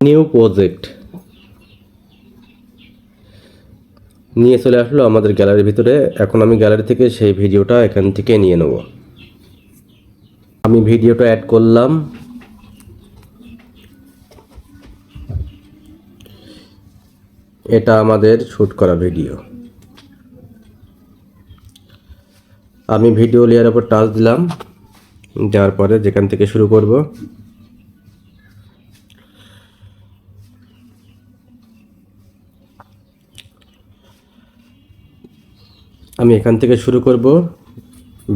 New project নিয়ে চলে আসলো আমাদের গ্যালারির ভিতরে। এখন আমি গ্যালারি থেকে সেই ভিডিওটা এখান থেকে নিয়ে নেব। আমি ভিডিওটা অ্যাড করলাম। এটা আমাদের শ্যুট করা ভিডিও। আমি ভিডিও লেয়ারের উপর টাচ দিলাম, দেওয়ার পরে যেখান থেকে শুরু করব আমি এখান থেকে শুরু করব।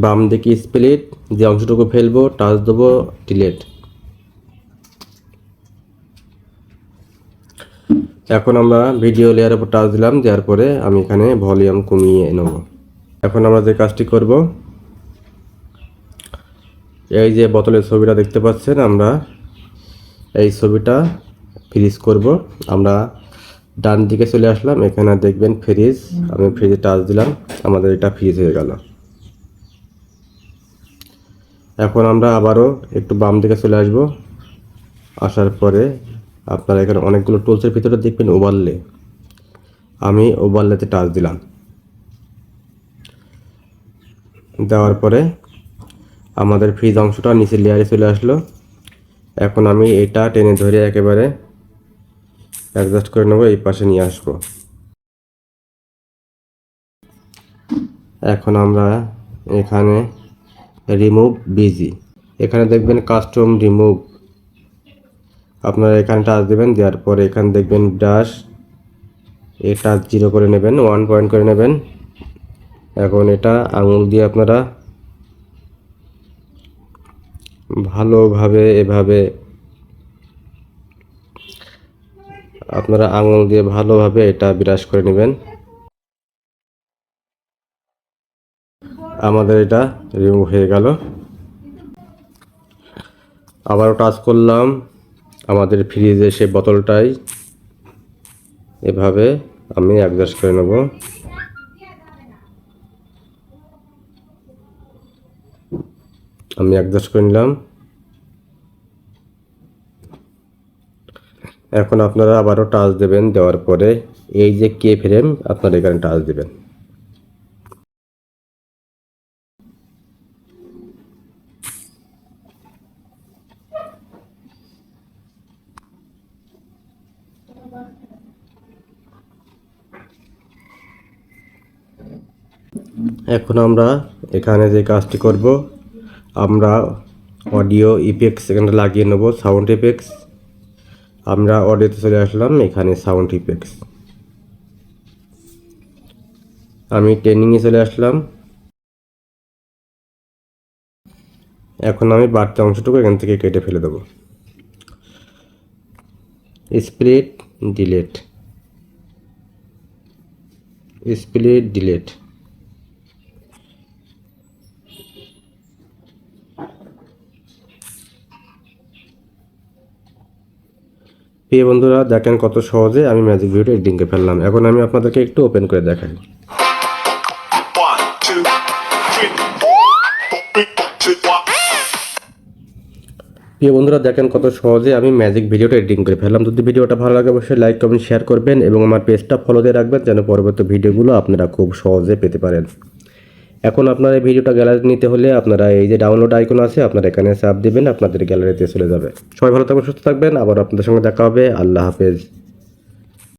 বাম দিকে স্প্লিট, যে অংশটুকু ফেলবো টাচ দেবো, ডিলেট। এখন আমরা ভিডিও লেয়ারের উপর টাচ দিলাম, দেওয়ার পরে আমি এখানে ভলিউম কমিয়ে নেব। এখন আমরা যে কাজটি করব, এই যে বোতলের ছবিটা দেখতে পাচ্ছেন, আমরা এই ছবিটা ফ্রিজ করব। আমরা ডান দিকে চলে আসলাম, এখানে দেখবেন ফ্রিজ। আমি ফ্রিজে টাচ দিলাম, আমাদের এটা ফ্রিজ হয়ে গেল। এখন আমরা আবারও একটু বাম দিকে চলে আসব। আসার পরে আপনারা এখানে অনেকগুলো টুলসের ভিতরে দেখবেন ওভারলে। আমি ওভারলেতে টাচ দিলাম, দেওয়ার পরে আমাদের ফ্রিজ অংশটা নিচের লেয়ারে চলে আসলো। এখন আমি এটা টেনে ধরে একেবারে অ্যাডজাস্ট করে নেব, এই পাশে নিয়ে আসবো। এখন আমরা এখানে রিমুভ বিজি, এখানে দেখবেন কাস্টম রিমুভ। আপনারা এখানে টাচ দেবেন, দেওয়ার পরে এখানে দেখবেন ব্রাশ, এই টাচ 0 করে নেবেন, 1 পয়েন্ট করে নেবেন। এখন এটা আঙুল দিয়ে আপনারা ভালোভাবে এভাবে আঙুল দিয়ে ভালোভাবে এটা ব্রাশ করে নেবেন। আমাদের এটা রিমুভ হয়ে গেল। আবারও টাচ করলাম আমাদের ফ্রিজে সে বোতলটাই, এভাবে আমি অ্যাডজাস্ট করে নেব। আমি অ্যাডজাস্ট করে নিলাম। এখন আপনারা আবারও টাচ দেবেন, দেওয়ার পরে এই যে কে ফ্রেম, আপনারা এখানে টাচ দেবেন। এখন আমরা এখানে যে কাজটি করব, আমরা অডিও ইফেক্টস এখানে লাগিয়ে নেব, সাউন্ড ইফেক্টস। আমরা অডিওতে চলে আসলাম, এখানে সাউন্ড ইফেক্টস। আমি ট্রেনিংয়ে চলে আসলাম। এখন আমি বাড়তি অংশটুকু এখান থেকে কেটে ফেলে দেব। Split delete, split delete. প্রিয় বন্ধুরা, দেখেন কত সহজে আমি ম্যাজিক ভিডিও এডিটিং করে ফেললাম। এখন আমি আপনাদেরকে একটু ওপেন করে দেখাই। প্রিয় বন্ধুরা, দেখেন কত সহজে আমি ম্যাজিক ভিডিওটা এডিটিং করে ফেললাম। যদি ভিডিওটা ভালো লাগে অবশ্যই লাইক কমেন্ট শেয়ার করবেন এবং আমার পেজটা ফলো দিয়ে রাখবেন, যেন পরবর্তী ভিডিওগুলো আপনারা খুব সহজে পেতে পারেন। এখন আপনারা এই ভিডিওটা গ্যালারি নিতে হলে আপনারা এই যে ডাউনলোড আইকন আছে, আপনারা এখানে চাপ দিবেন, আপনাদের গ্যালারিতে চলে যাবে। সবাই ভালো থাকবেন, সুস্থ থাকবেন। আবার আপনাদের সঙ্গে দেখা হবে। আল্লাহ হাফেজ।